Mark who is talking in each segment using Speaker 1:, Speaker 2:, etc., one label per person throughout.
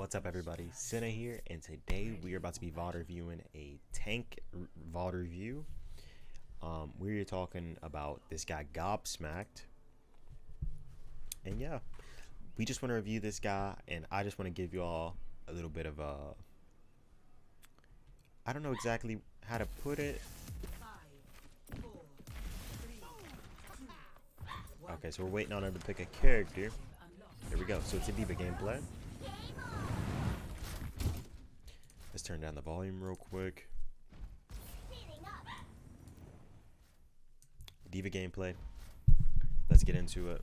Speaker 1: What's up, everybody? Cinna here, and today we are about to be VOD reviewing a tank VOD review. We're talking about this guy Gobsmacked, and yeah, we just want to review this guy, and I just want to give you all a little bit of a, I don't know exactly how to put it. Okay, so we're waiting on her to pick a character. Here we go. So it's a D.Va gameplay. Let's turn down the volume real quick. D.Va gameplay. Let's get into it.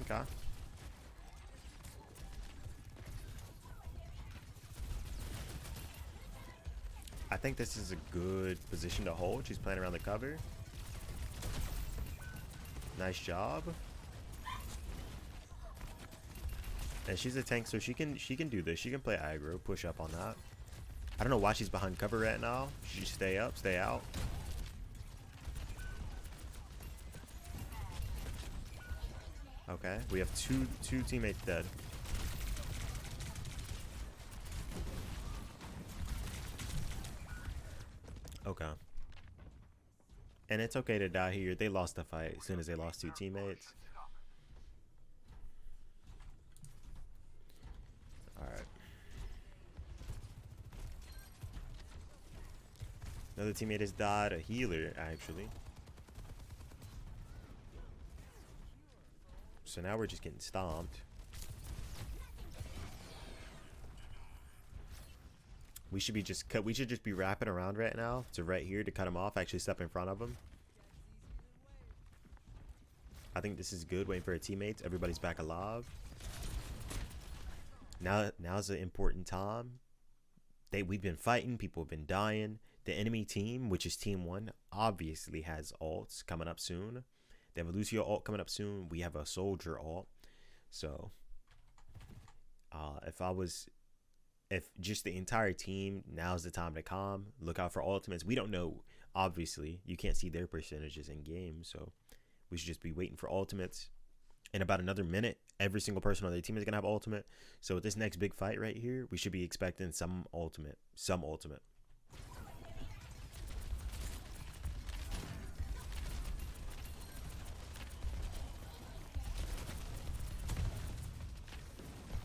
Speaker 1: Okay. I think this is a good position to hold. She's playing around the cover. Nice job. And she's a tank, so she can do this. She can play aggro, push up on that. I don't know why she's behind cover right now. She should stay up, stay out. Okay, we have two teammates dead. Okay. And it's okay to die here. They lost the fight as soon as they lost two teammates. Alright. Another teammate has died. A healer, actually. So now we're just getting stomped. We should just be wrapping around right now to right here to cut him off. Actually step in front of him. I think this is good. Waiting for our teammates. Everybody's back alive. Now's the important time. We've been fighting. People have been dying. The enemy team, which is team 1, obviously has ults coming up soon. They have a Lucio ult coming up soon. We have a soldier ult. So if just the entire team, now's the time to calm. Look out for ultimates. We don't know, obviously. You can't see their percentages in game, so we should just be waiting for ultimates. In about another minute, every single person on their team is going to have ultimate. So with this next big fight right here, we should be expecting some ultimate.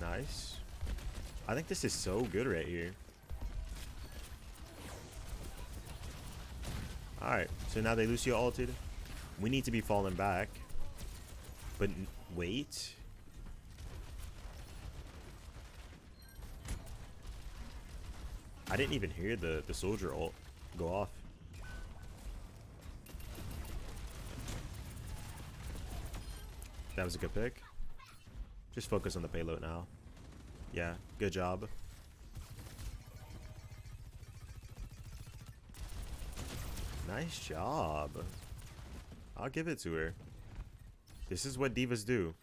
Speaker 1: Nice. I think this is so good right here. Alright, so now they Lucio ulted. We need to be falling back. But wait. I didn't even hear the soldier ult go off. That was a good pick. Just focus on the payload now. Yeah, good job. Nice job. I'll give it to her. This is what divas do.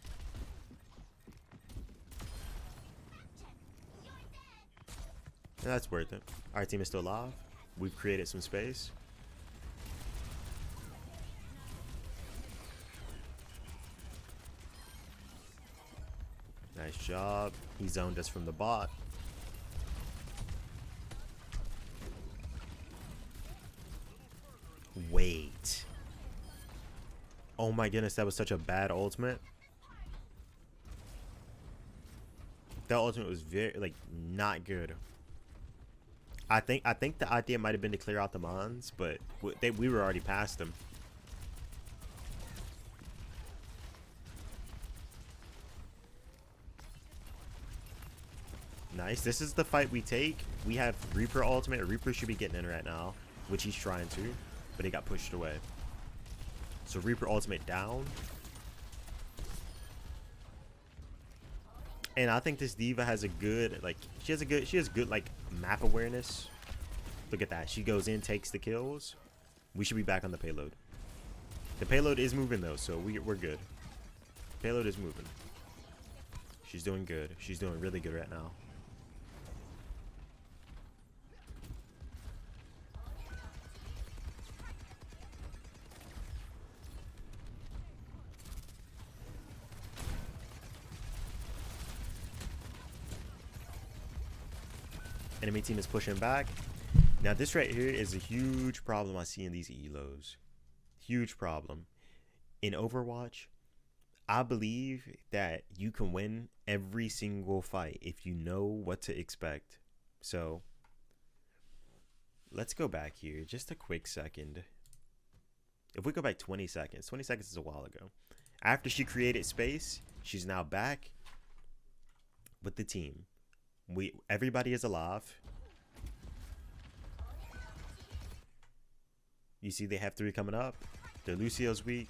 Speaker 1: That's worth it. Our team is still alive. We've created some space. Nice job. He zoned us from the bot. Wait. Oh my goodness, that was such a bad ultimate. That ultimate was very, like, not good. I think the idea might have been to clear out the mons, but we were already past them. Nice. This is the fight we take. We have Reaper ultimate. Reaper should be getting in right now, which he's trying to, but he got pushed away. So Reaper ultimate down. And I think this D.Va has a good, like, she has good like map awareness. Look at that. She goes in, takes the kills. We should be back on the payload. The payload is moving though, so we're good. Payload is moving. She's doing good. She's doing really good right now. Enemy team is pushing back. Now this right here is a huge problem I see in these elos. Huge problem. In Overwatch, I believe that you can win every single fight if you know what to expect. So let's go back here just a quick second. If we go back 20 seconds, 20 seconds is a while ago. After she created space, she's now back with the team. Everybody is alive. You see they have 3 coming up. The Lucio's weak.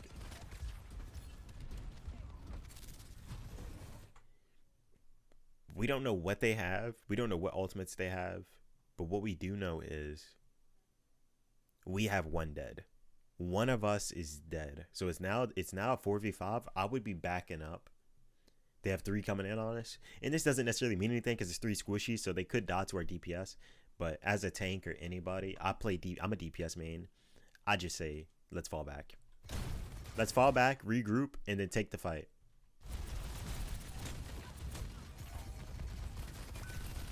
Speaker 1: We don't know what they have. We don't know what ultimates they have. But what we do know is we have 1 dead. One of us is dead. So it's now a 4v5. I would be backing up. They have 3 coming in on us. And this doesn't necessarily mean anything because it's 3 squishies, so they could dodge to our DPS. But as a tank or anybody, I'm a DPS main. I just say, let's fall back. Let's fall back, regroup, and then take the fight.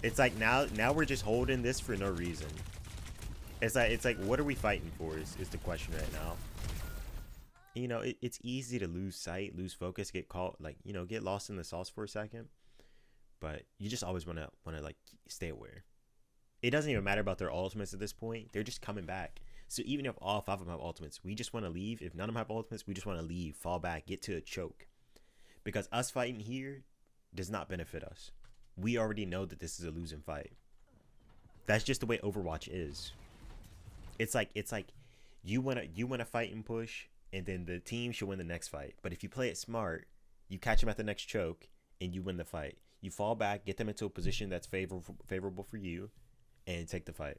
Speaker 1: It's like now we're just holding this for no reason. It's like what are we fighting for is the question right now. You know, it's easy to lose sight, lose focus, get caught, like, you know, get lost in the sauce for a second. But you just always want to like stay aware. It doesn't even matter about their ultimates at this point. They're just coming back. So even if all 5 of them have ultimates, we just want to leave. If none of them have ultimates, we just want to leave, fall back, get to a choke. Because us fighting here does not benefit us. We already know that this is a losing fight. That's just the way Overwatch is. It's like you wanna fight and push, and then the team should win the next fight. But if you play it smart, you catch them at the next choke, and you win the fight. You fall back, get them into a position that's favorable for you, and take the fight.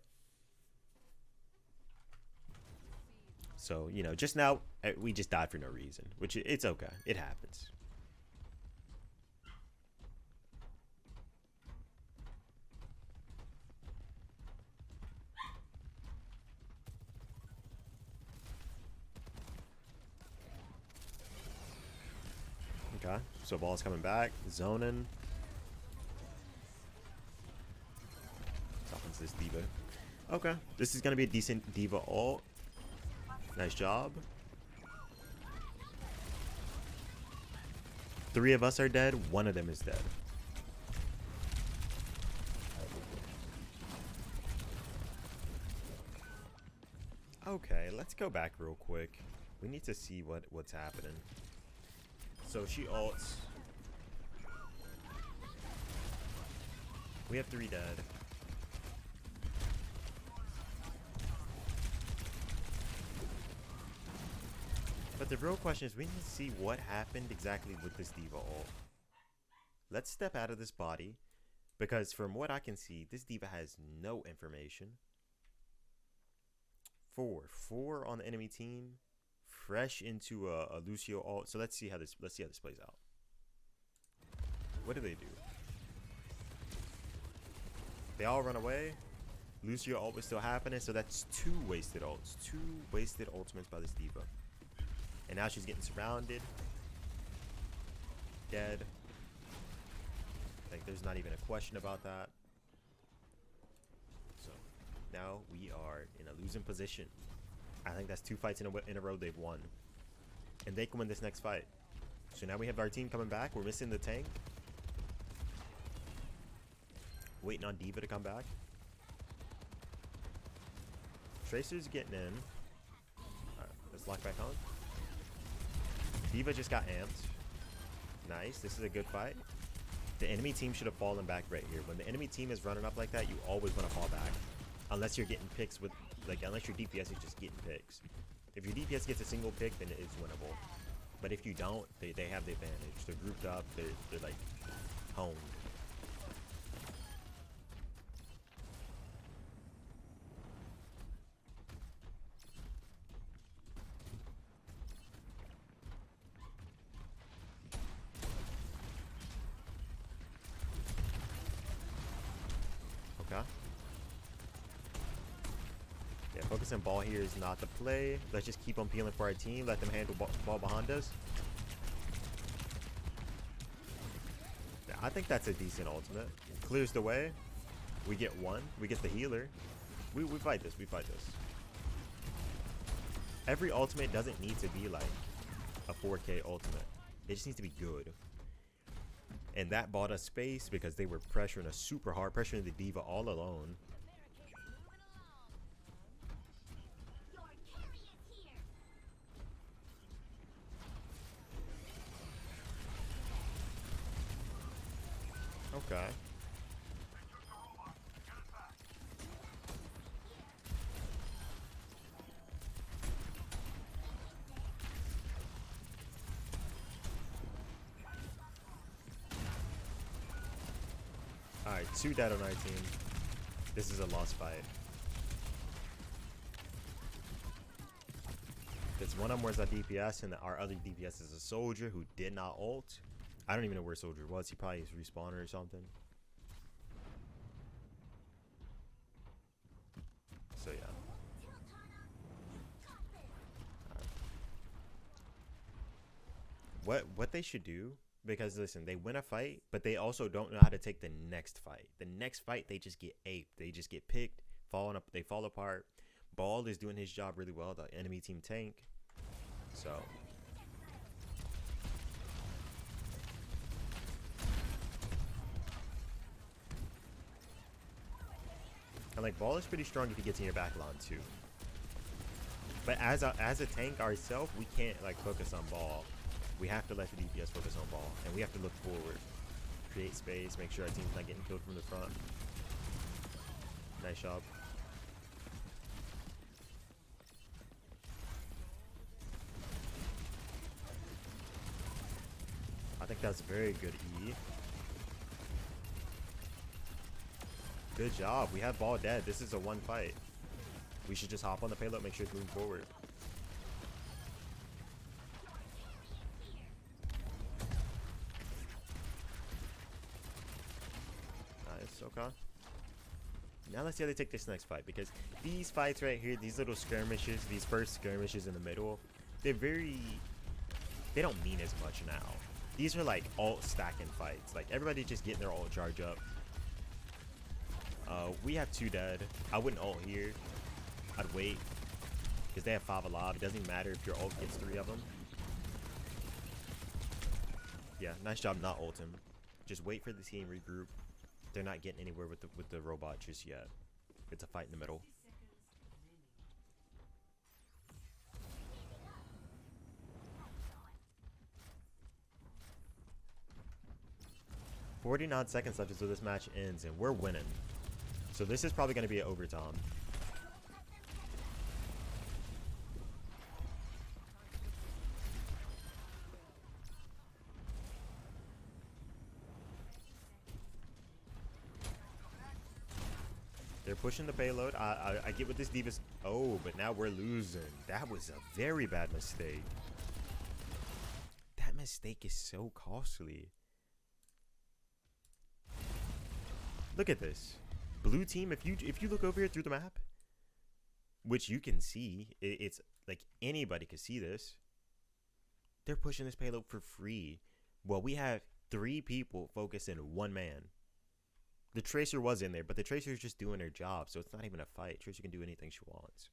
Speaker 1: So, you know, just now, we just died for no reason, which it's okay. It happens. Okay, so ball's coming back, zoning. Softens this D.Va. Okay, this is gonna be a decent D.Va ult. Nice job. 3 of us are dead. 1 of them is dead. Okay, let's go back real quick. We need to see what's happening. So she ults. We have 3 dead. But the real question is we need to see what happened exactly with this D.Va ult. Let's step out of this body, because from what I can see, this D.Va has no information. 4 on the enemy team, fresh into a Lucio ult. So let's see how this plays out. What do? They all run away. Lucio ult was still happening, so that's 2 wasted ults. 2 wasted ultimates by this D.Va. And now she's getting surrounded. Dead. Like, there's not even a question about that. So, now we are in a losing position. I think that's 2 fights in a row they've won. And they can win this next fight. So now we have our team coming back. We're missing the tank. Waiting on D.Va to come back. Tracer's getting in. Alright, let's lock back on. D.Va just got amped. Nice. This is a good fight. The enemy team should have fallen back right here. When the enemy team is running up like that, you always want to fall back. Unless you're getting picks with, like, unless your DPS is just getting picks. If your DPS gets a single pick, then it is winnable. But if you don't, they have the advantage. They're grouped up. They're like, honed. Yeah, focusing ball here is not the play. Let's just keep on peeling for our team. Let them handle ball behind us. Yeah, I think that's a decent ultimate. Clears the way. We get one. We get the healer. We fight this. We fight this. Every ultimate doesn't need to be like a 4K ultimate. It just needs to be good. And that bought us space because they were pressuring us super hard, pressuring the D.Va all alone. Okay. Alright, 2 dead on our team. This is a lost fight. There's one of them where's a DPS, and our other DPS is a soldier who did not ult. I don't even know where soldier was. He probably respawned or something. So yeah. What they should do, because listen, they win a fight, but they also don't know how to take the next fight. The next fight, they just get aped. They just get picked, falling up. They fall apart. Ball is doing his job really well. The enemy team tank. So. And like Ball is pretty strong if he gets in your back line too. But as a tank ourselves, we can't like focus on Ball. We have to let the DPS focus on Ball, and we have to look forward, create space, make sure our team's not getting killed from the front. Nice job. I think that's very good E. Good job. We have Ball dead. This is a one fight. We should just hop on the payload, make sure it's moving forward. Nice. Okay. Now let's see how they take this next fight, because these fights right here, these little skirmishes, these first skirmishes in the middle, they don't mean as much now. These are like ult stacking fights. Like everybody just getting their ult charge up. We have 2 dead. I wouldn't ult here. I'd wait, because they have 5 alive. It doesn't matter if your ult gets 3 of them. Yeah, nice job not ulting. Just wait for the team regroup. They're not getting anywhere with the robot just yet. It's a fight in the middle. "49 seconds left until this match ends, and we're winning. So this is probably going to be an overtime." They're pushing the payload. I get what this D.Va's... Oh, but now we're losing. That was a very bad mistake. That mistake is so costly. Look at this. Blue team, if you look over here through the map, which you can see, it's like anybody could see this. They're pushing this payload for free. Well, we have 3 people focusing 1 man. The Tracer was in there, but the Tracer is just doing her job, so it's not even a fight. Tracer can do anything she wants.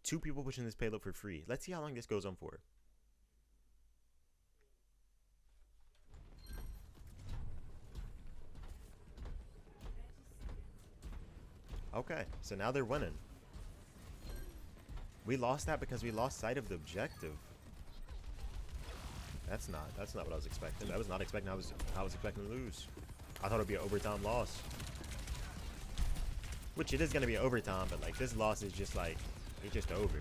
Speaker 1: 2 people pushing this payload for free. Let's see how long this goes on for. Okay, so now they're winning. We lost that because we lost sight of the objective. That's not what I was expecting. I was not expecting. I was expecting to lose. I thought it'd be an overtime loss. Which it is gonna be overtime, but like this loss is just like it's just over.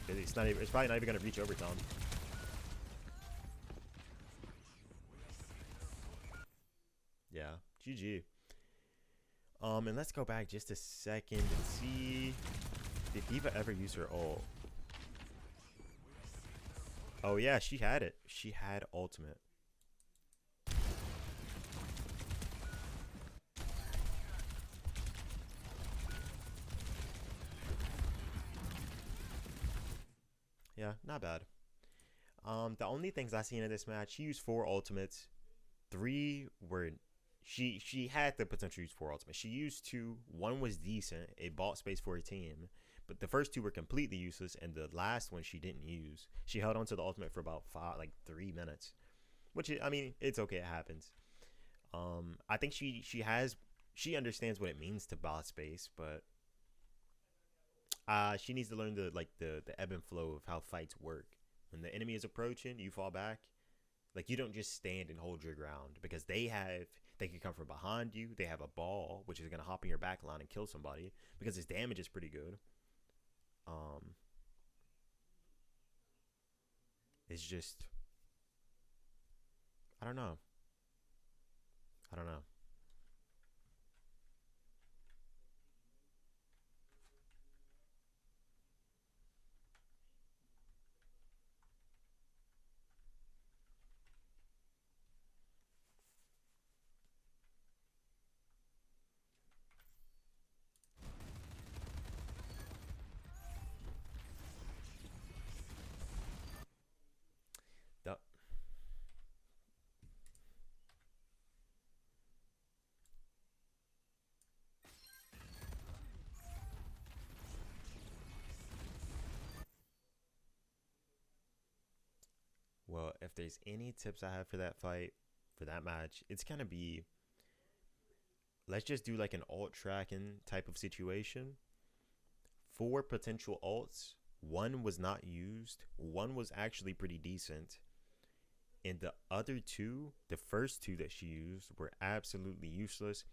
Speaker 1: It's probably not even gonna reach overtime. Yeah, GG. And let's go back just a second and see, did D.Va ever use her ult? Oh yeah, she had it. She had ultimate. Yeah, not bad. The only things I seen in this match, she used 4 ultimates. 3 were she had the potential to use 4 ultimates. She used 2. One was decent. It bought space for her team. But the first 2 were completely useless, and the last one she didn't use. She held on to the ultimate for about 3 minutes, which I mean, it's okay. It happens. I think she understands what it means to buy space, but she needs to learn the ebb and flow of how fights work. When the enemy is approaching, you fall back. Like, you don't just stand and hold your ground, because they can come from behind you. They have a ball, which is going to hop in your back line and kill somebody, because his damage is pretty good. It's just, I don't know. I don't know. The, well, if there's any tips I have for that fight, for that match, it's going to be, let's just do like an alt tracking type of situation. 4 potential alts. 1 was not used. 1 was actually pretty decent. And the other 2, the first 2 that she used, were absolutely useless.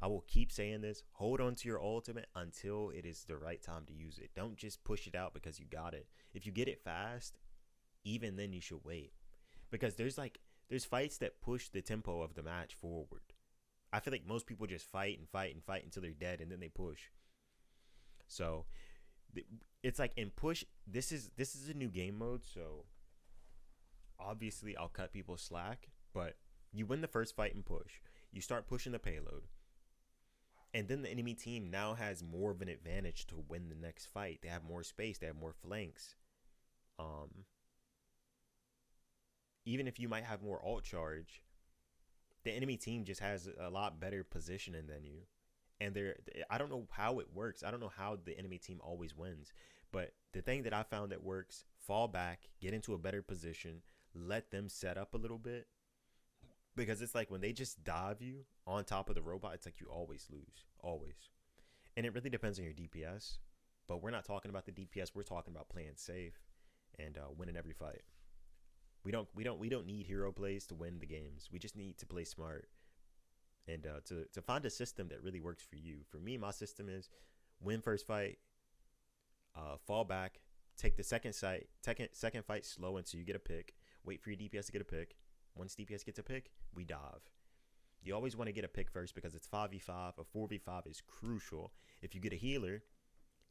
Speaker 1: I will keep saying this. Hold on to your ultimate until it is the right time to use it. Don't just push it out because you got it. If you get it fast, even then you should wait. Because there's fights that push the tempo of the match forward. I feel like most people just fight and fight and fight until they're dead, and then they push. So it's like in push, this is a new game mode, so obviously I'll cut people slack, but you win the first fight and push. You start pushing the payload. And then the enemy team now has more of an advantage to win the next fight. They have more space, they have more flanks. Even if you might have more alt charge, the enemy team just has a lot better positioning than you. And I don't know how it works. I don't know how the enemy team always wins. But the thing that I found that works, fall back, get into a better position, let them set up a little bit. Because it's like when they just dive you on top of the robot, it's like you always lose. Always. And it really depends on your DPS. But we're not talking about the DPS. We're talking about playing safe and winning every fight. We don't need hero plays to win the games. We just need to play smart and to find a system that really works for you. For me, my system is win first fight, fall back, take the second fight slow until you get a pick. Wait for your DPS to get a pick. Once DPS gets a pick, we dive. You always want to get a pick first because it's 5v5. A 4v5 is crucial. If you get a healer,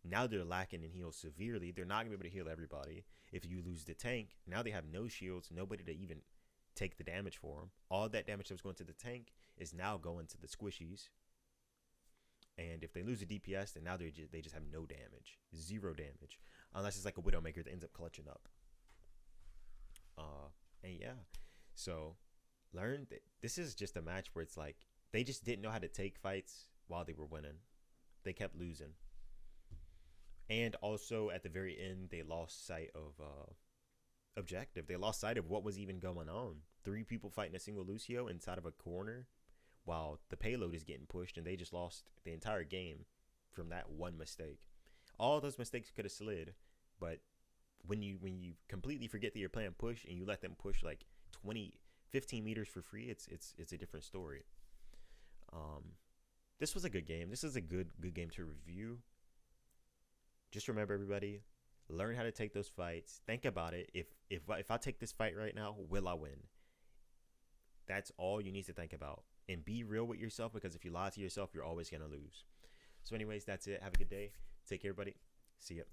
Speaker 1: now they're lacking in heals severely. They're not going to be able to heal everybody. If you lose the tank, now they have no shields, nobody to even take the damage for them. All that damage that was going to the tank is now going to the squishies. And if they lose the DPS, then now they just have no damage. 0 damage. Unless it's like a Widowmaker that ends up clutching up. And yeah. So, learn that this is just a match where it's like, they just didn't know how to take fights while they were winning. They kept losing. And also, at the very end, they lost sight of objective. They lost sight of what was even going on. 3 people fighting a single Lucio inside of a corner while the payload is getting pushed, and they just lost the entire game from that one mistake. All those mistakes could have slid, but when you completely forget that you're playing push and you let them push like 15 meters for free, it's a different story. This was a good game. This is a good game to review. Just remember, everybody, learn how to take those fights. Think about it. If I take this fight right now, will I win? That's all you need to think about. And be real with yourself, because if you lie to yourself, you're always going to lose. So anyways, that's it. Have a good day. Take care, everybody. See ya.